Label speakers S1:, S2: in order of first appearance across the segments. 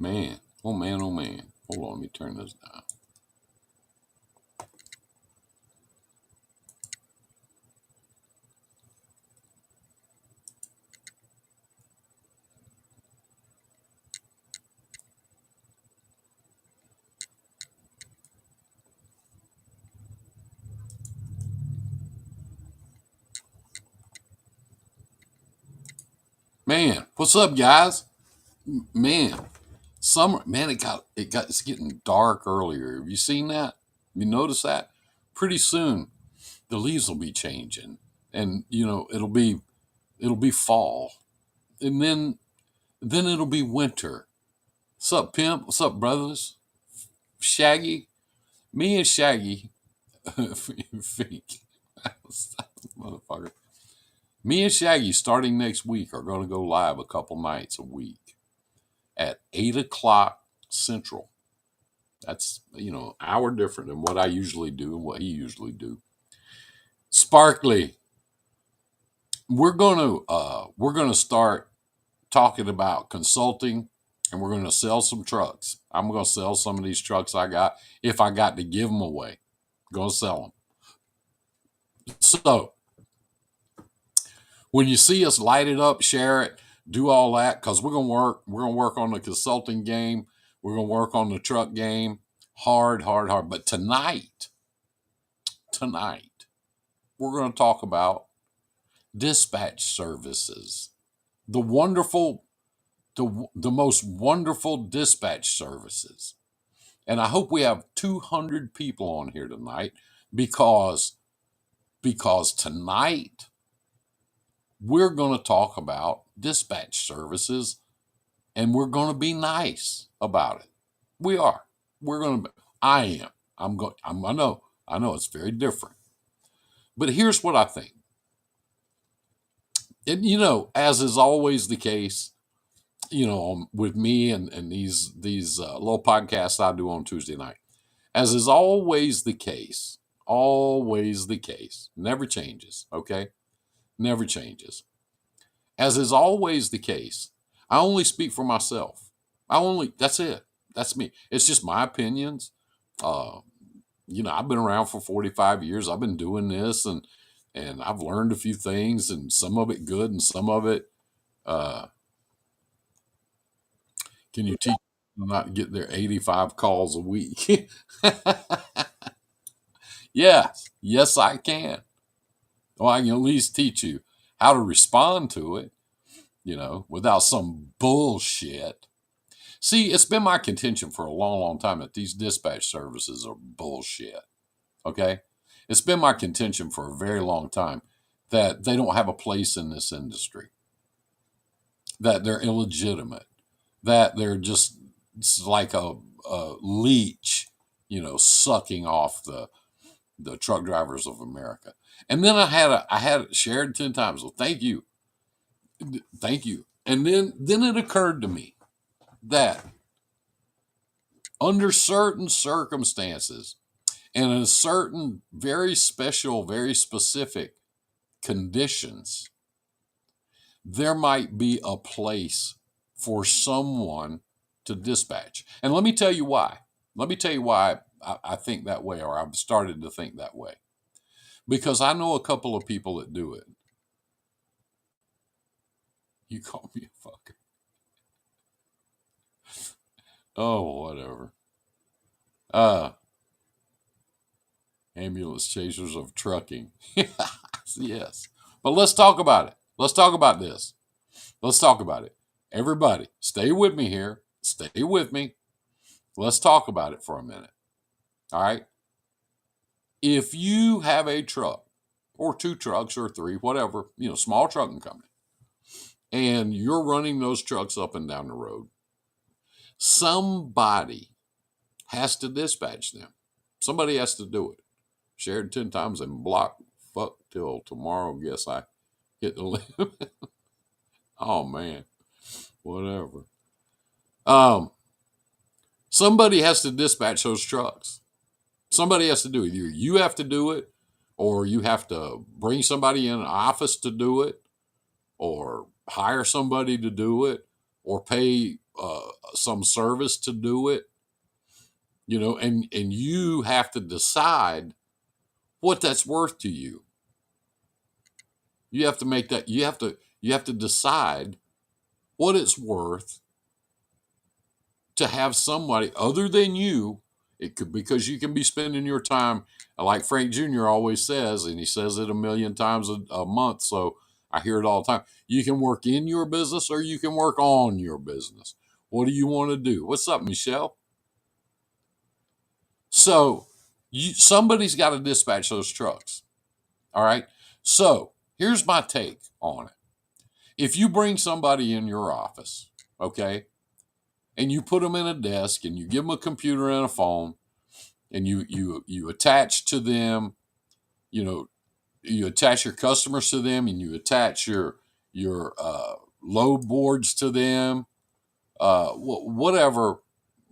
S1: Man, oh man, oh man. Hold on, let me turn this down. Man, what's up, guys? Man, summer. Man, it's getting dark earlier. Have you seen that? You notice that? Pretty soon, the leaves will be changing, and it'll be fall, and then it'll be winter. What's up, pimp? What's up, brothers? Shaggy, me and Shaggy, Fink, motherfucker. Me and Shaggy, starting next week, are going to go live a couple nights a week at 8 o'clock Central. That's hour different than what I usually do and what he usually do. Sparkly, we're gonna start talking about consulting, and we're gonna sell some trucks. I'm gonna sell some of these trucks I got if I got to give them away. Gonna sell them. So when you see us, light it up, share it, do all that, because we're gonna work. We're gonna work on the consulting game. We're gonna work on the truck game. Hard, hard, hard. But tonight, we're gonna talk about dispatch services. The wonderful, the most wonderful dispatch services. And I hope we have 200 people on here tonight because tonight we're going to talk about dispatch services, and we're going to be nice about it. We are. We're going to be, I am. I know it's very different. But here's what I think. And as is always the case, with me and these little podcasts I do on Tuesday night, as is always the case, never changes. Okay, never changes. As is always the case, I only speak for myself. That's it. That's me. It's just my opinions. Uh, I've been around for 45 years. I've been doing this, and I've learned a few things, and some of it good, and some of it. Uh, can you teach them not to get their 85 calls a week? Yes, I can. Well, I can at least teach you how to respond to it, without some bullshit. See, it's been my contention for a long, long time that these dispatch services are bullshit. Okay? It's been my contention for a very long time that they don't have a place in this industry, that they're illegitimate, that they're just it's like a leech, sucking off the truck drivers of America. And then I had it shared 10 times. Well, thank you. Thank you. And then it occurred to me that under certain circumstances and in certain very special, very specific conditions, there might be a place for someone to dispatch. And let me tell you why. Let me tell you why I think that way, or I've started to think that way. Because I know a couple of people that do it. You call me a fucker. Oh, whatever. Uh, Ambulance chasers of trucking. Yes. But let's talk about it. Let's talk about this. Let's talk about it. Everybody, stay with me here. Stay with me. Let's talk about it for a minute. All right. If you have a truck or two trucks or three, whatever, small trucking company, and you're running those trucks up and down the road, somebody has to dispatch them. Somebody has to do it. Shared 10 times and blocked. Fuck till tomorrow. Guess I hit the limit. Oh man, whatever. Um, Somebody has to dispatch those trucks. Somebody has to do it. Either you have to do it, or you have to bring somebody in an office to do it, or hire somebody to do it, or pay some service to do it. And you have to decide what that's worth to you. You have to make that. You have to decide what it's worth to have somebody other than you. It could, because you can be spending your time, like Frank Jr. always says, and he says it a million times a month. So I hear it all the time. You can work in your business or you can work on your business. What do you want to do? What's up, Michelle? So somebody's got to dispatch those trucks. All right. So here's my take on it. If you bring somebody in your office, okay, and you put them in a desk and you give them a computer and a phone, and you attach to them, you attach your customers to them, and you attach your load boards to them, whatever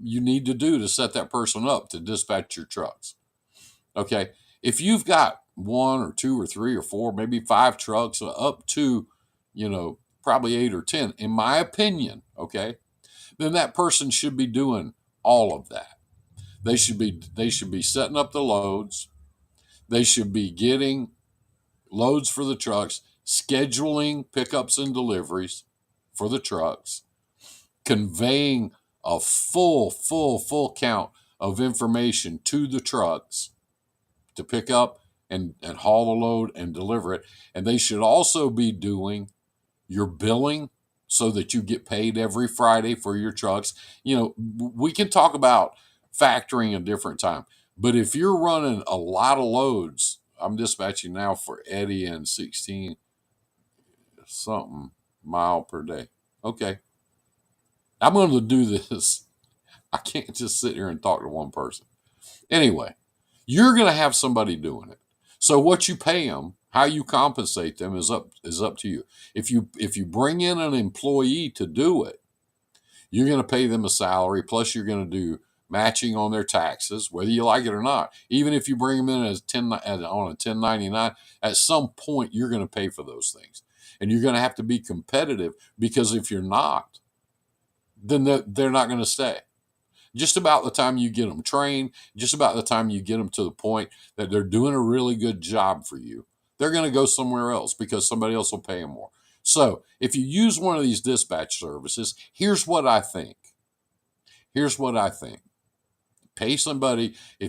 S1: you need to do to set that person up to dispatch your trucks. Okay, if you've got one or two or three or four, maybe 5 trucks, up to probably 8 or 10, in my opinion, okay, then that person should be doing all of that. They should be setting up the loads. They should be getting loads for the trucks, scheduling pickups and deliveries for the trucks, conveying a full count of information to the trucks to pick up and haul the load and deliver it. And they should also be doing your billing so that you get paid every Friday for your trucks. We can talk about factoring a different time, but if you're running a lot of loads, I'm dispatching now for Eddie and 16 something mile per day. Okay. I'm going to do this. I can't just sit here and talk to one person. Anyway, you're going to have somebody doing it. So what you pay them, how you compensate them is up to you. If you bring in an employee to do it, you're going to pay them a salary, plus you're going to do matching on their taxes, whether you like it or not. Even if you bring them in on a 1099, at some point you're going to pay for those things. And you're going to have to be competitive, because if you're not, then they're not going to stay. Just about the time you get them trained, just about the time you get them to the point that they're doing a really good job for you, they're going to go somewhere else because somebody else will pay them more. So if you use one of these dispatch services, here's what I think. If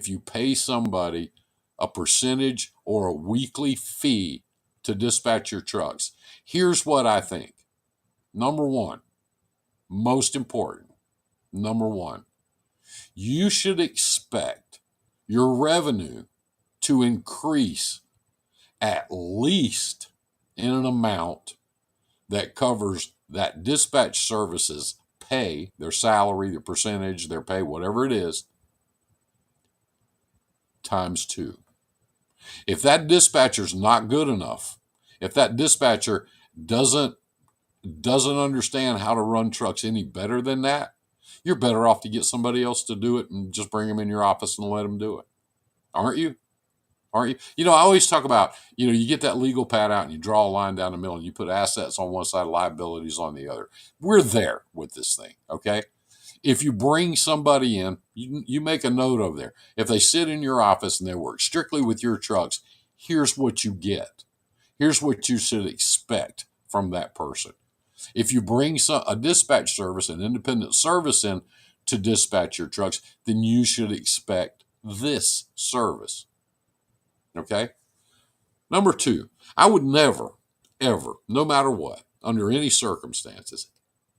S1: you pay somebody a percentage or a weekly fee to dispatch your trucks, here's what I think. Number one, most important, you should expect your revenue to increase at least in an amount that covers that dispatch services pay, their salary, their percentage, their pay, whatever it is, times 2. If that dispatcher's not good enough, if that dispatcher doesn't understand how to run trucks any better than that, you're better off to get somebody else to do it and just bring them in your office and let them do it. Aren't you? I always talk about, you get that legal pad out and you draw a line down the middle and you put assets on one side, liabilities on the other. We're there with this thing, okay? If you bring somebody in, you make a note over there. If they sit in your office and they work strictly with your trucks, here's what you get. Here's what you should expect from that person. If you bring a dispatch service, an independent service in to dispatch your trucks, then you should expect this service. Okay? Number 2, I would never, ever, no matter what, under any circumstances,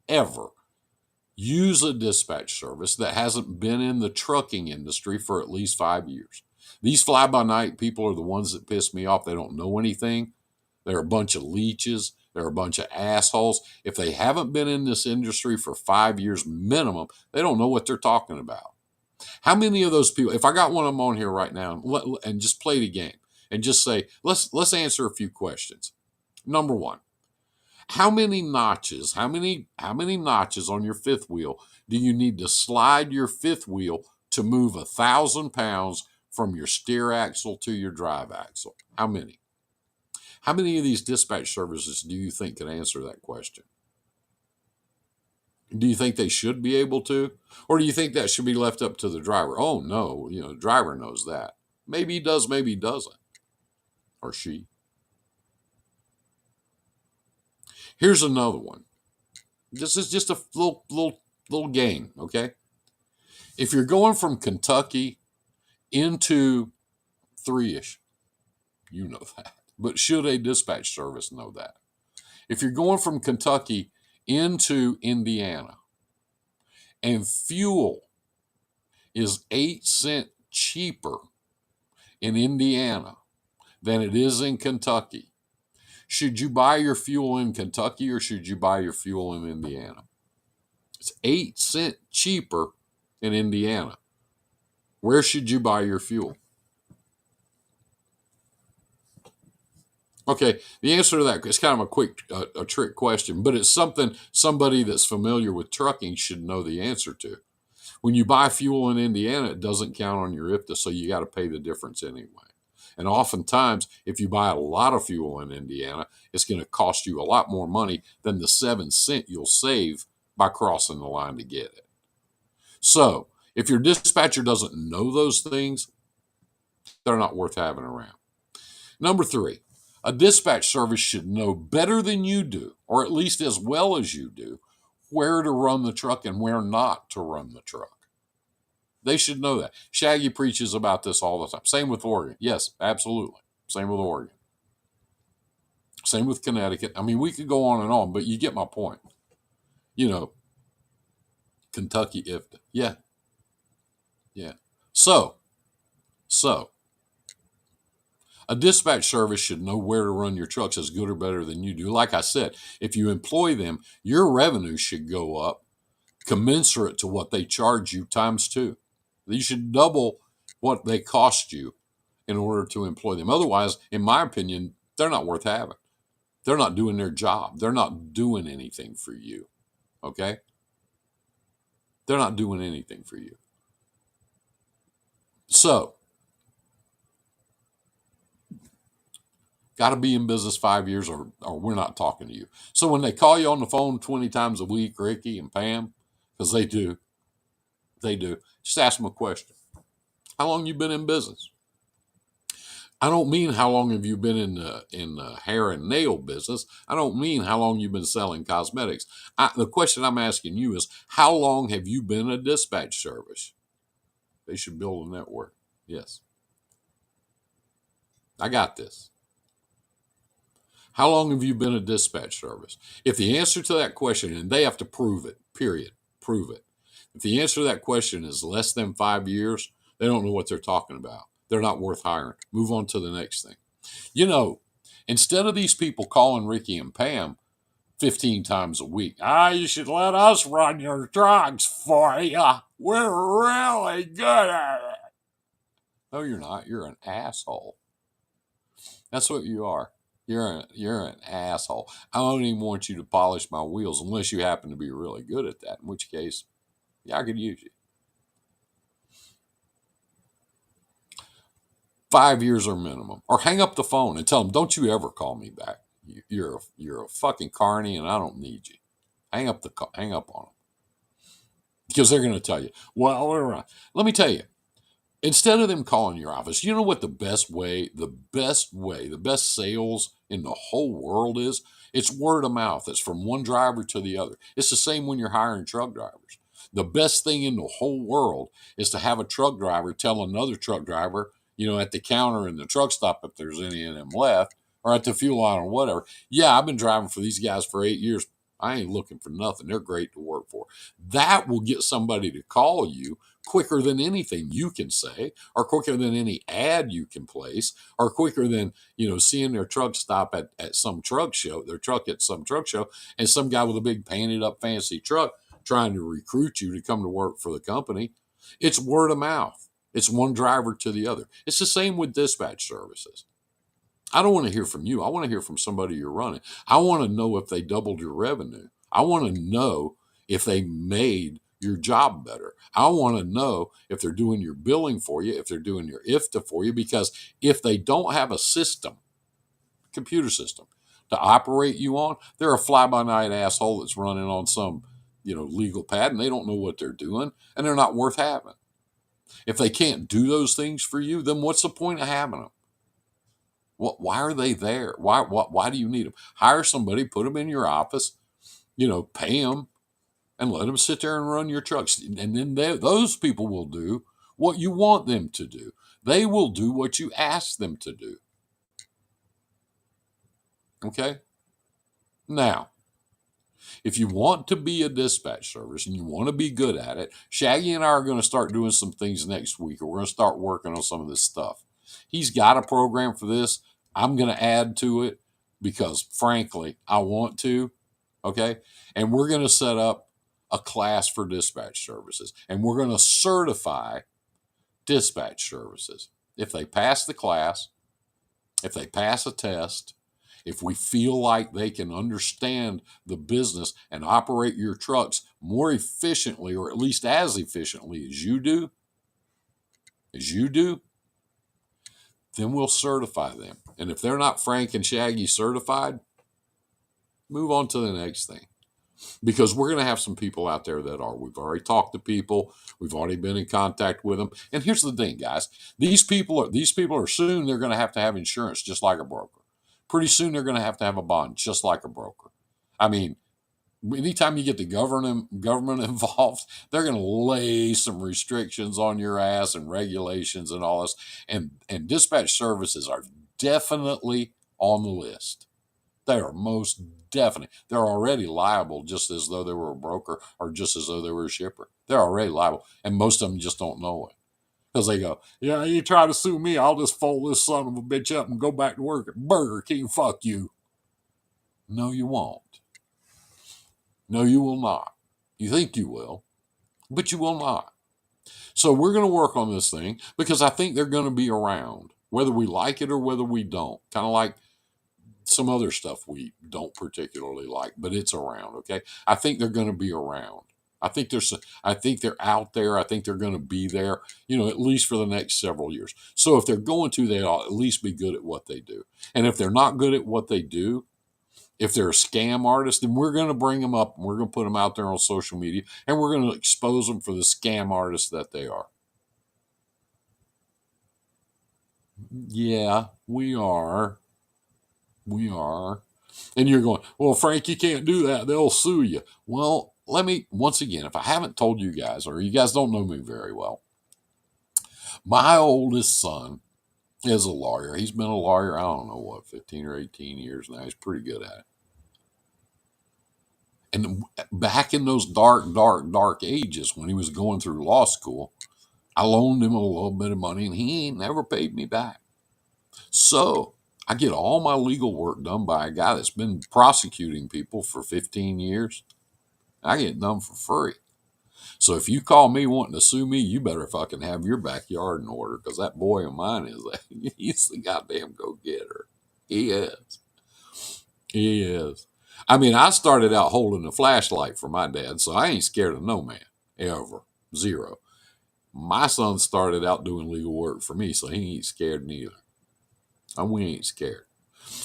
S1: ever use a dispatch service that hasn't been in the trucking industry for at least 5 years. These fly-by-night people are the ones that piss me off. They don't know anything. They're a bunch of leeches. They're a bunch of assholes. If they haven't been in this industry for 5 years minimum, they don't know what they're talking about. How many of those people, if I got one of them on here right now and just play the game and just say, let's answer a few questions. Number one, how many notches on your fifth wheel do you need to slide your fifth wheel to move 1,000 pounds from your steer axle to your drive axle? How many? How many of these dispatch services do you think can answer that question? Do you think they should be able to? Or do you think that should be left up to the driver? Oh, no, the driver knows that. Maybe he does, maybe he doesn't. Or she. Here's another one. This is just a little game, okay? If you're going from Kentucky into 3-ish, you know that. But should a dispatch service know that? If you're going from Kentucky into Indiana and fuel is 8 cents cheaper in Indiana than it is in Kentucky, should you buy your fuel in Kentucky or should you buy your fuel in Indiana? It's 8 cents cheaper in Indiana. Where should you buy your fuel? Okay, the answer to that is kind of a quick, a trick question, but it's something somebody that's familiar with trucking should know the answer to. When you buy fuel in Indiana, it doesn't count on your IFTA, so you got to pay the difference anyway. And oftentimes, if you buy a lot of fuel in Indiana, it's going to cost you a lot more money than the 7 cents you'll save by crossing the line to get it. So, if your dispatcher doesn't know those things, they're not worth having around. Number 3, a dispatch service should know better than you do, or at least as well as you do, where to run the truck and where not to run the truck. They should know that. Shaggy preaches about this all the time. Same with Oregon. Yes, absolutely. Same with Oregon. Same with Connecticut. I mean, we could go on and on, but you get my point. Kentucky IFTA. Yeah. So, a dispatch service should know where to run your trucks as good or better than you do. Like I said, if you employ them, your revenue should go up commensurate to what they charge you times 2. You should double what they cost you in order to employ them. Otherwise, in my opinion, they're not worth having. They're not doing their job. They're not doing anything for you. Okay? They're not doing anything for you. So, got to be in business 5 years or we're not talking to you. So when they call you on the phone 20 times a week, Ricky and Pam, because they do, just ask them a question. How long you been in business? I don't mean how long have you been in the hair and nail business. I don't mean how long you've been selling cosmetics. The question I'm asking you is, how long have you been a dispatch service? They should build a network. Yes. I got this. How long have you been a dispatch service? If the answer to that question, and they have to prove it, period, prove it. If the answer to that question is less than 5 years, they don't know what they're talking about. They're not worth hiring. Move on to the next thing. Instead of these people calling Ricky and Pam 15 times a week, you should let us run your trucks for you. We're really good at it. No, you're not. You're an asshole. That's what you are. You're an asshole. I don't even want you to polish my wheels unless you happen to be really good at that, in which case, I could use you. 5 years or minimum. Or hang up the phone and tell them, don't you ever call me back. You're a fucking carny and I don't need you. Hang up on them. Because they're going to tell you, well, let me tell you, instead of them calling your office, you know what the best sales in the whole world is? It's word of mouth. It's from one driver to the other. It's the same when you're hiring truck drivers. The best thing in the whole world is to have a truck driver tell another truck driver, at the counter in the truck stop, if there's any of them left, or at the fuel line or whatever. Yeah, I've been driving for these guys for 8 years. I ain't looking for nothing. They're great to work for. That will get somebody to call you quicker than anything you can say, or quicker than any ad you can place, or quicker than, seeing their truck stop at some truck show, their truck at some truck show, and some guy with a big painted up fancy truck trying to recruit you to come to work for the company. It's word of mouth. It's one driver to the other. It's the same with dispatch services. I don't want to hear from you. I want to hear from somebody you're running. I want to know if they doubled your revenue. I want to know if they made your job better. I want to know if they're doing your billing for you, if they're doing your IFTA for you, because if they don't have a system, computer system, to operate you on, they're a fly-by-night asshole that's running on some, legal pad, and they don't know what they're doing, and they're not worth having. If they can't do those things for you, then what's the point of having them? Why are they there? Why do you need them? Hire somebody, put them in your office, pay them, and let them sit there and run your trucks. And then those people will do what you want them to do. They will do what you ask them to do. Okay? Now, if you want to be a dispatch service and you want to be good at it, Shaggy and I are going to start doing some things next week, or we're going to start working on some of this stuff. He's got a program for this. I'm going to add to it because, frankly, I want to. Okay? And we're going to set up a class for dispatch services, and we're going to certify dispatch services. If they pass the class, if they pass a test, if we feel like they can understand the business and operate your trucks more efficiently, or at least as efficiently as you do, then we'll certify them. And if they're not Frank and Shaggy certified, move on to the next thing. Because we're going to have some people out there that are. We've already talked to people. We've already been in contact with them. And here's the thing, guys. These people are soon, they're going to have insurance just like a broker. Pretty soon they're going to have a bond just like a broker. I mean, anytime you get the government involved, they're going to lay some restrictions on your ass and regulations and all this. And dispatch services are definitely on the list. They are most definitely. They're already liable just as though they were a broker, or just as though they were a shipper. They're already liable. And most of them just don't know it. Because they go, yeah, you try to sue me, I'll just fold this son of a bitch up and go back to work at Burger King. Fuck you. No, you won't. No, you will not. You think you will, but you will not. So we're going to work on this thing because I think they're going to be around, whether we like it or whether we don't. Kind of like some other stuff we don't particularly like, but it's around. Okay, I think they're going to be around. I think they're out there. I think they're going to be there, at least for the next several years. So if they're going to, they ought at least be good at what they do. And if they're not good at what they do, if they're a scam artist, then we're going to bring them up and we're going to put them out there on social media, and we're going to expose them for the scam artists that they are. Yeah, we are. We are. And you're going, well, Frank, you can't do that. They'll sue you. Well, let me, once again, if I haven't told you guys, or you guys don't know me very well, my oldest son is a lawyer. He's been a lawyer, I don't know what, 15 or 18 years now. He's pretty good at it. And back in those dark ages when he was going through law school, I loaned him a little bit of money and he ain't never paid me back. So I get all my legal work done by a guy that's been prosecuting people for 15 years. I get it done for free. So if you call me wanting to sue me, you better fucking have your backyard in order, because that boy of mine he's the goddamn go-getter. He is. He is. I mean, I started out holding a flashlight for my dad, so I ain't scared of no man, ever. Zero. My son started out doing legal work for me, so he ain't scared neither. And we ain't scared.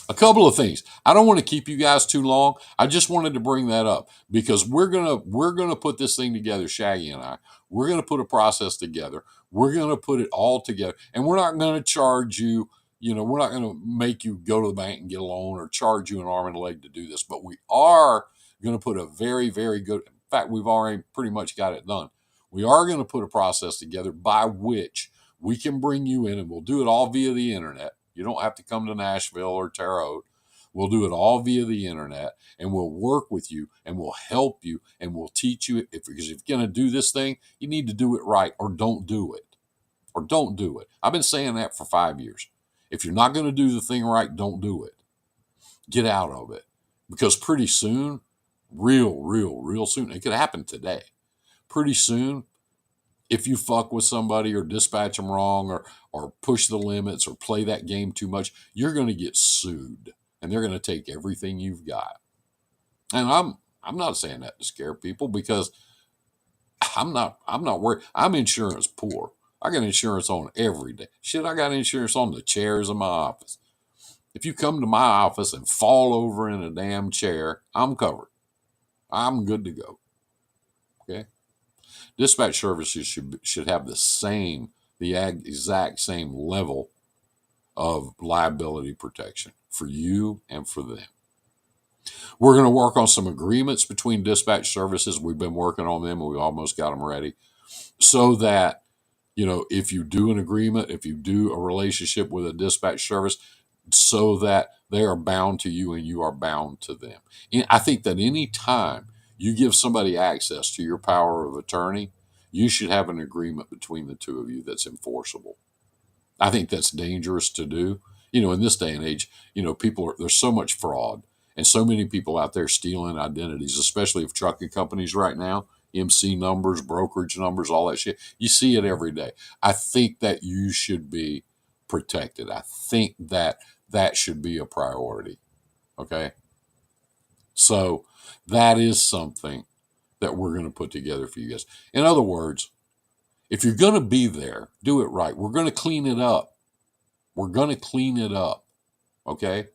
S1: A couple of things. I don't want to keep you guys too long. I just wanted to bring that up because we're gonna put this thing together, Shaggy and I. We're gonna put a process together. We're gonna put it all together, and we're not gonna charge you. We're not gonna make you go to the bank and get a loan or charge you an arm and a leg to do this. But we are gonna put a very, very good. In fact, we've already pretty much got it done. We are gonna put a process together by which we can bring you in, and we'll do it all via the internet. You don't have to come to Nashville or Terre Haute. We'll do it all via the internet, and we'll work with you, and we'll help you, and we'll teach you. Because if you're going to do this thing, you need to do it right, or don't do it. Or don't do it. I've been saying that for 5 years. If you're not going to do the thing right, don't do it. Get out of it. Because pretty soon, real soon, it could happen today. Pretty soon, if you fuck with somebody or dispatch them wrong or push the limits or play that game too much, you're going to get sued, and they're going to take everything you've got. And I'm not saying that to scare people, because I'm not worried. I'm insurance poor. I got insurance on every day. Shit, I got insurance on the chairs in my office. If you come to my office and fall over in a damn chair, I'm covered. I'm good to go. Okay. Dispatch services should have the exact same level of liability protection for you and for them. We're going to work on some agreements between dispatch services. We've been working on them, and we almost got them ready, so that, if you do an agreement, if you do a relationship with a dispatch service, so that they are bound to you and you are bound to them. And I think that any time you give somebody access to your power of attorney, you should have an agreement between the two of you that's enforceable. I think that's dangerous to do. In this day and age, there's so much fraud and so many people out there stealing identities, especially of trucking companies right now, MC numbers, brokerage numbers, all that shit. You see it every day. I think that you should be protected. I think that should be a priority. Okay. So that is something that we're going to put together for you guys. In other words, if you're going to be there, do it right. We're going to clean it up. We're going to clean it up. Okay.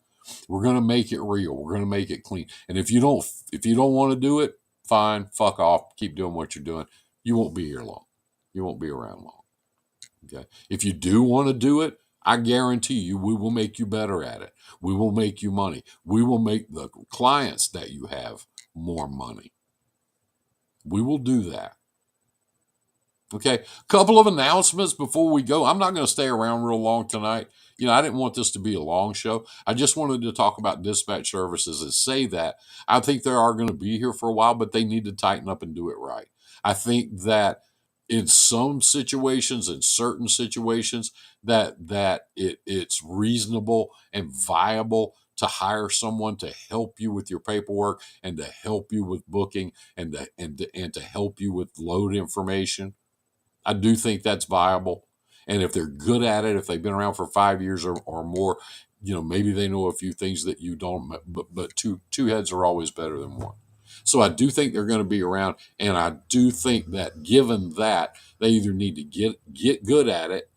S1: We're going to make it real. We're going to make it clean. And if you don't want to do it, fine, fuck off. Keep doing what you're doing. You won't be here long. You won't be around long. Okay. If you do want to do it, I guarantee you, we will make you better at it. We will make you money. We will make the clients that you have more money. We will do that. Okay. Couple of announcements before we go. I'm not going to stay around real long tonight. I didn't want this to be a long show. I just wanted to talk about dispatch services and say that I think they are going to be here for a while, but they need to tighten up and do it right. I think that in some situations, in certain situations, that it's reasonable and viable to hire someone to help you with your paperwork and to help you with booking and to help you with load information. I do think that's viable. And if they're good at it, if they've been around for 5 years or more, maybe they know a few things that you don't, but two heads are always better than one. So I do think they're going to be around. And I do think that given that, they either need to get good at it,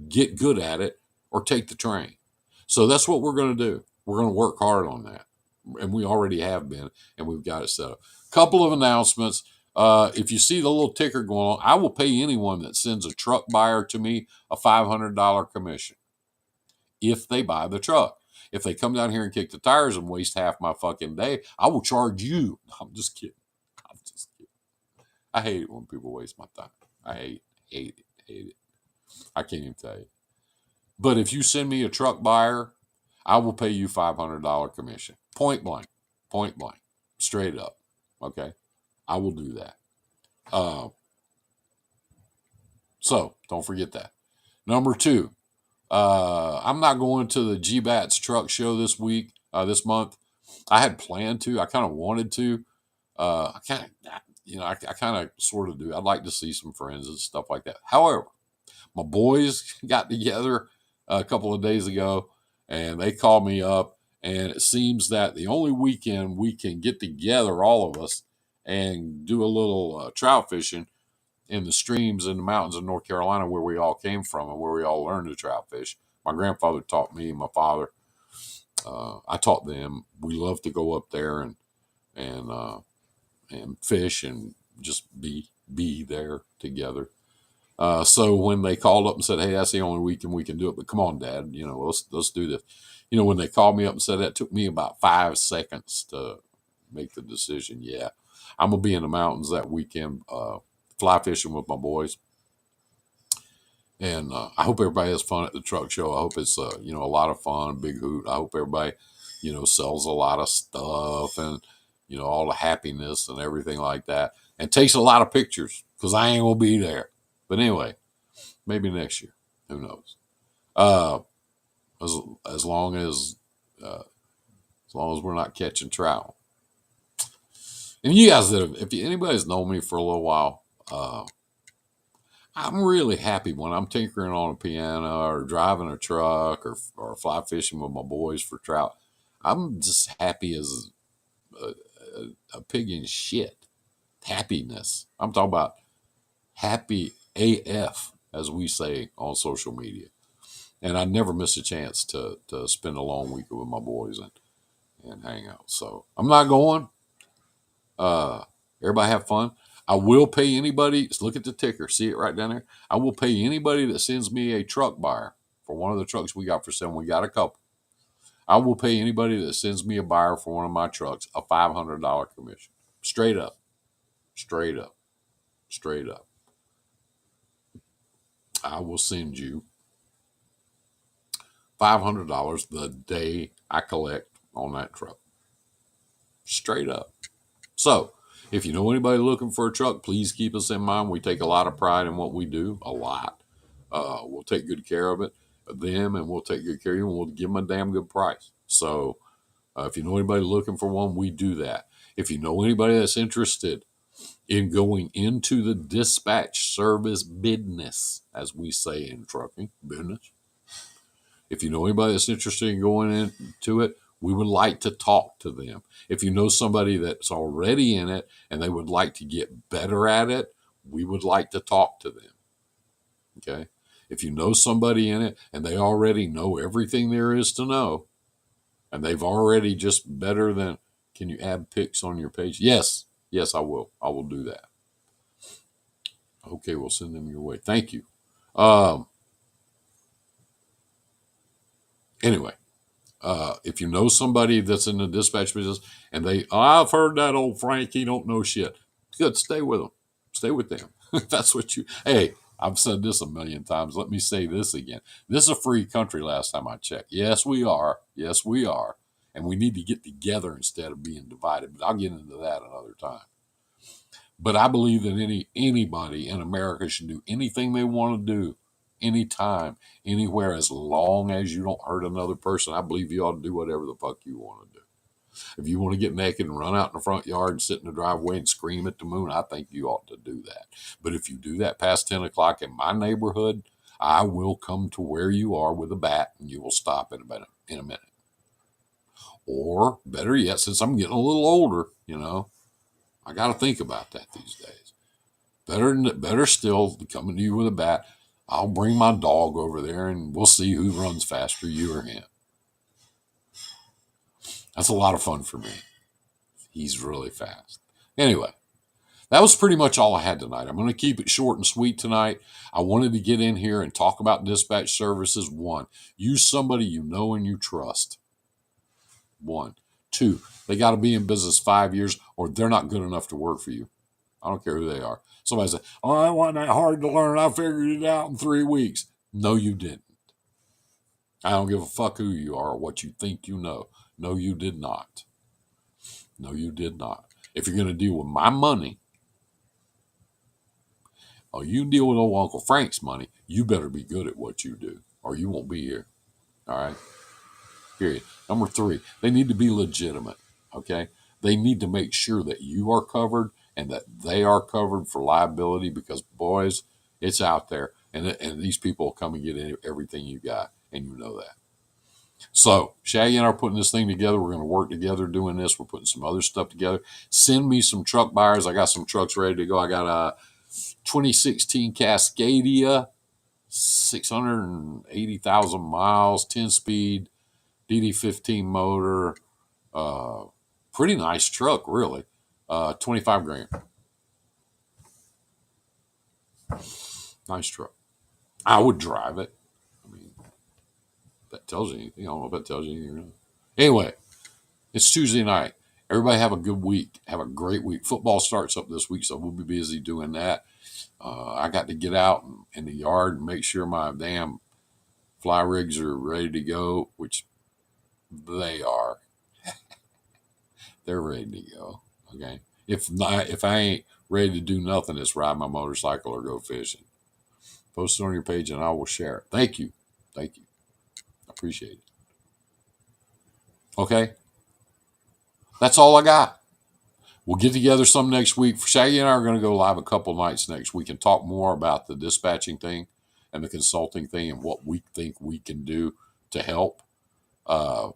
S1: get good at it, or take the train. So that's what we're going to do. We're going to work hard on that. And we already have been, and we've got it set up. Couple of announcements. If you see the little ticker going on, I will pay anyone that sends a truck buyer to me a $500 commission if they buy the truck. If they come down here and kick the tires and waste half my fucking day, I will charge you. I'm just kidding. I hate it when people waste my time. I hate it. I can't even tell you. But if you send me a truck buyer, I will pay you $500 commission. Point blank, straight up. Okay. I will do that. So don't forget that. Number 2, I'm not going to the G-Bats truck show this month. I had planned to. I kind of wanted to. I kind of sort of do. I'd like to see some friends and stuff like that. However, my boys got together a couple of days ago, and they called me up, and it seems that the only weekend we can get together, all of us, and do a little trout fishing in the streams in the mountains of North Carolina, where we all came from and where we all learned to trout fish. My grandfather taught me, my father. I taught them. We love to go up there and fish and just be there together. So when they called up and said, "Hey, that's the only weekend we can do it, but come on, Dad, let's do this." When they called me up and said that, it took me about 5 seconds to make the decision. Yeah, I'm gonna be in the mountains that weekend, fly fishing with my boys. And I hope everybody has fun at the truck show. I hope it's a lot of fun, big hoot. I hope everybody sells a lot of stuff and all the happiness and everything like that, and takes a lot of pictures because I ain't gonna be there. But anyway, maybe next year. Who knows? Uh, as as long as uh, as long as we're not catching trout. And you guys if anybody's known me for a little while, I'm really happy when I'm tinkering on a piano or driving a truck or fly fishing with my boys for trout. I'm just happy as a, a pig in shit. Happiness. I'm talking about happy AF, as we say on social media. And I never miss a chance to spend a long week with my boys and hang out. So I'm not going. Uh, Everybody have fun. I will pay anybody. Look at the ticker. See it right down there. I will pay anybody that sends me a truck buyer for one of the trucks we got for sale. We got a couple. I will pay anybody that sends me a buyer for one of my trucks a $500 commission. Straight up, straight up, straight up. I will send you $500 the day I collect on that truck. Straight up. So, if you know anybody looking for a truck, please keep us in mind. We take a lot of pride in what we do, a lot. We'll take good care of them, and we'll take good care of you, and we'll give them a damn good price. So, if you know anybody looking for one, we do that. If you know anybody that's interested in going into the dispatch service business, as we say in trucking business, if you know anybody that's interested in going into it, we would like to talk to them. If you know somebody that's already in it and they would like to get better at it, we would like to talk to them. Okay. If you know somebody in it and they already know everything there is to know, and they've already just better than, can you add pics on your page? Yes. Yes, I will. I will do that. Okay. We'll send them your way. Thank you. Um, anyway, if you know somebody that's in the dispatch business and I've heard that old Frank, he don't know shit. Good, stay with them. Stay with them. That's what hey, I've said this a million times. Let me say this again. This is a free country last time I checked. Yes, we are. Yes, we are. And we need to get together instead of being divided. But I'll get into that another time. But I believe that anybody in America should do anything they want to do, anytime, anywhere, as long as you don't hurt another person. I believe you ought to do whatever the fuck you want to do. If you want to get naked and run out in the front yard and sit in the driveway and scream at the moon, I think you ought to do that. But if you do that past 10 o'clock in my neighborhood, I will come to where you are with a bat and you will stop in a minute. Or better yet, since I'm getting a little older, I got to think about that these days. Better still, coming to you with a bat. I'll bring my dog over there and we'll see who runs faster, you or him. That's a lot of fun for me. He's really fast. Anyway, that was pretty much all I had tonight. I'm going to keep it short and sweet tonight. I wanted to get in here and talk about dispatch services. One, use somebody you know and you trust. One. Two, they got to be in business 5 years or they're not good enough to work for you. I don't care who they are. Somebody said, "Oh, I wasn't that hard to learn. I figured it out in 3 weeks." No, you didn't. I don't give a fuck who you are or what you think you know. No, you did not. No, you did not. If you're going to deal with my money, or you deal with old Uncle Frank's money, you better be good at what you do, or you won't be here. All right? Period. Number 3, they need to be legitimate. Okay? They need to make sure that you are covered and that they are covered for liability because, boys, it's out there. And these people will come and get everything you got, and you know that. So, Shaggy and I are putting this thing together. We're going to work together doing this. We're putting some other stuff together. Send me some truck buyers. I got some trucks ready to go. I got a 2016 Cascadia, 680,000 miles, 10-speed, DD15 motor. Pretty nice truck, really. 25 grand. Nice truck. I would drive it. I mean, that tells you anything. I don't know if that tells you anything or not. Anyway, it's Tuesday night. Everybody have a good week. Have a great week. Football starts up this week, so we'll be busy doing that. I got to get out in the yard and make sure my damn fly rigs are ready to go, which they are. They're ready to go. Okay. If I ain't ready to do nothing, it's ride my motorcycle or go fishing. Post it on your page and I will share it. Thank you. Thank you. I appreciate it. Okay. That's all I got. We'll get together some next week. Shaggy and I are going to go live a couple nights next week and talk more about the dispatching thing and the consulting thing and what we think we can do to help. Uh,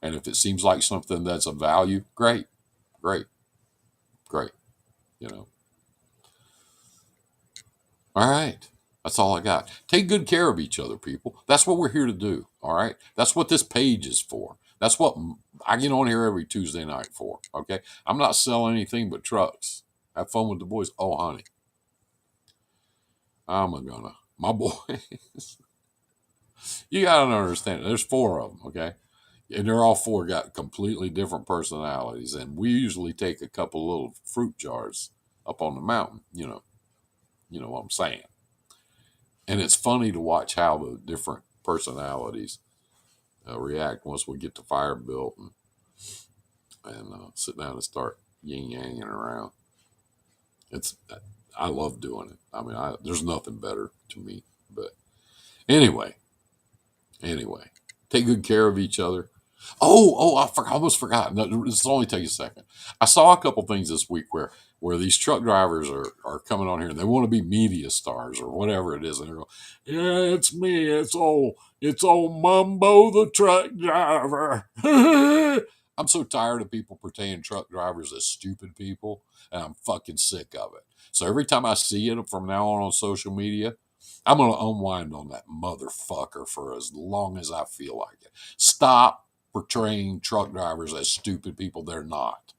S1: and if it seems like something that's of value, great, great, great. You know. All right. That's all I got. Take good care of each other, people. That's what we're here to do. All right. That's what this page is for. That's what I get on here every Tuesday night for. Okay. I'm not selling anything but trucks. Have fun with the boys. Oh, honey. I'm gonna. My boys. You got to understand. There's four of them. Okay. And they're all four got completely different personalities. And we usually take a couple little fruit jars up on the mountain. You know what I'm saying. And it's funny to watch how the different personalities react once we get the fire built and sit down and start yin yanging around. I love doing it. I mean, there's nothing better to me. But anyway, take good care of each other. I almost forgot. No, this will only take a second. I saw a couple things this week where these truck drivers are coming on here and they want to be media stars or whatever it is, and they're going, "Yeah, it's me. It's old Mumbo the truck driver." I'm so tired of people portraying truck drivers as stupid people, and I'm fucking sick of it. So every time I see it from now on social media, I'm going to unwind on that motherfucker for as long as I feel like it. Stop portraying truck drivers as stupid people. They're not.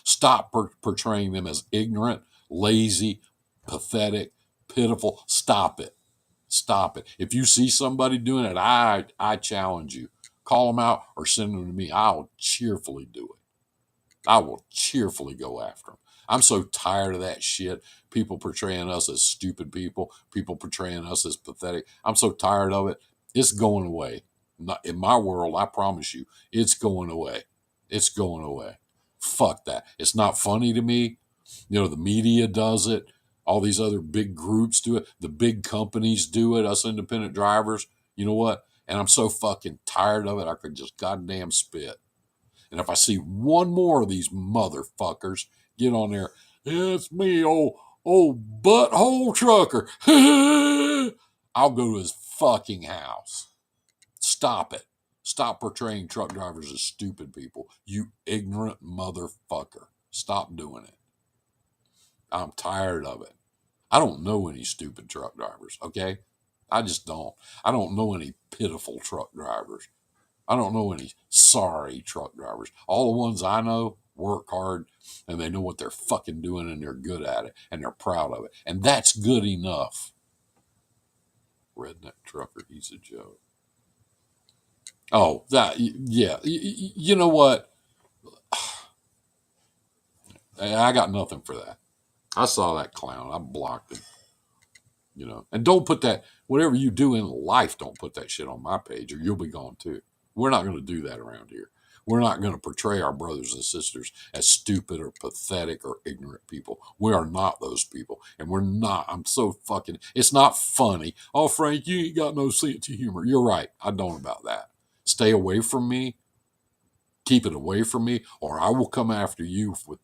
S1: Stop portraying them as ignorant, lazy, pathetic, pitiful. Stop it. Stop it. If you see somebody doing it, I challenge you. Call them out or send them to me. I'll cheerfully do it. I will cheerfully go after them. I'm so tired of that shit. People portraying us as stupid people portraying us as pathetic. I'm so tired of it. It's going away. Not in my world, I promise you, it's going away. It's going away. Fuck that. It's not funny to me. The media does it. All these other big groups do it. The big companies do it. Us independent drivers. You know what? And I'm so fucking tired of it. I could just goddamn spit. And if I see one more of these motherfuckers get on there, it's me, old butthole trucker. I'll go to his fucking house. Stop it. Stop portraying truck drivers as stupid people. You ignorant motherfucker. Stop doing it. I'm tired of it. I don't know any stupid truck drivers, okay? I just don't. I don't know any pitiful truck drivers. I don't know any sorry truck drivers. All the ones I know work hard and they know what they're fucking doing and they're good at it and they're proud of it. And that's good enough. Redneck trucker, he's a joke. Oh, yeah. You know what? I got nothing for that. I saw that clown. I blocked him. And don't put that, whatever you do in life, don't put that shit on my page or you'll be gone too. We're not going to do that around here. We're not going to portray our brothers and sisters as stupid or pathetic or ignorant people. We are not those people. And we're not. It's not funny. Oh, Frank, you ain't got no sense of humor. You're right. I don't about that. Stay away from me. Keep it away from me, or I will come after you with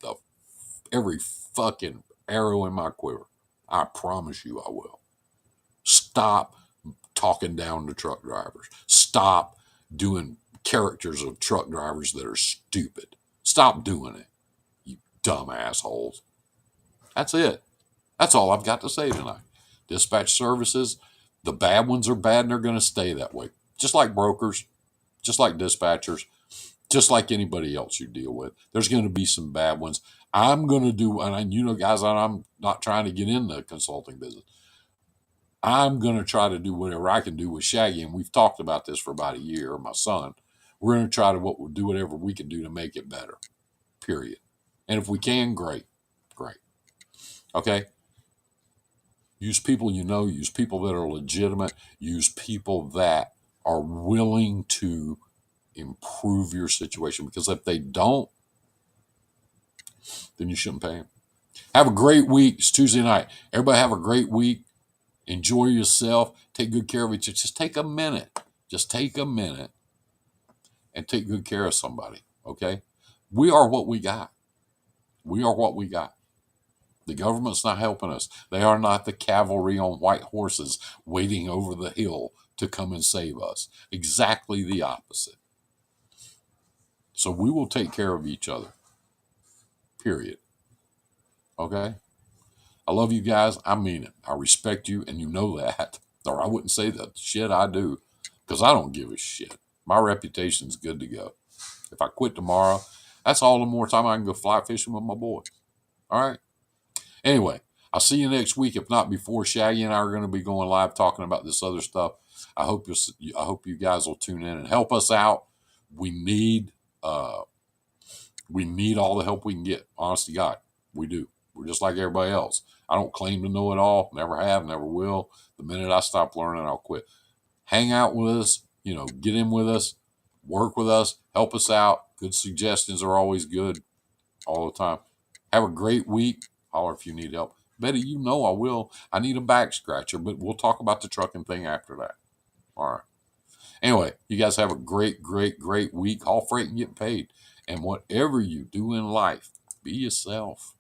S1: every fucking arrow in my quiver. I promise you I will. Stop talking down to truck drivers. Stop doing characters of truck drivers that are stupid. Stop doing it, you dumb assholes. That's it. That's all I've got to say tonight. Dispatch services, the bad ones are bad and they're going to stay that way. Just like brokers, just like dispatchers, just like anybody else you deal with. There's going to be some bad ones. I'm going to do, and guys, I'm not trying to get in the consulting business. I'm going to try to do whatever I can do with Shaggy, and we've talked about this for about a year, my son. We're going to try to do whatever we can do to make it better, period. And if we can, great, great. Okay? Use people you know, use people that are legitimate, use people that are willing to improve your situation. Because if they don't, then you shouldn't pay them. Have a great week. It's Tuesday night. Everybody have a great week. Enjoy yourself. Take good care of each other. Just take a minute. Just take a minute and take good care of somebody. Okay? We are what we got. We are what we got. The government's not helping us. They are not the cavalry on white horses waiting over the hill to come and save us. Exactly the opposite. So we will take care of each other. Period. Okay? I love you guys. I mean it. I respect you, and you know that. Or I wouldn't say that shit I do, because I don't give a shit. My reputation's good to go. If I quit tomorrow, that's all the more time I can go fly fishing with my boys. All right? Anyway, I'll see you next week. If not before, Shaggy and I are going to be going live talking about this other stuff. I hope you guys will tune in and help us out. We need all the help we can get. Honest to God, we do. We're just like everybody else. I don't claim to know it all. Never have. Never will. The minute I stop learning, I'll quit. Hang out with us. Get in with us. Work with us. Help us out. Good suggestions are always good. All the time. Have a great week. Holler if you need help. Betty, I will. I need a back scratcher, but we'll talk about the trucking thing after that. All right. Anyway, you guys have a great, great, great week. Haul freight and get paid. And whatever you do in life, be yourself.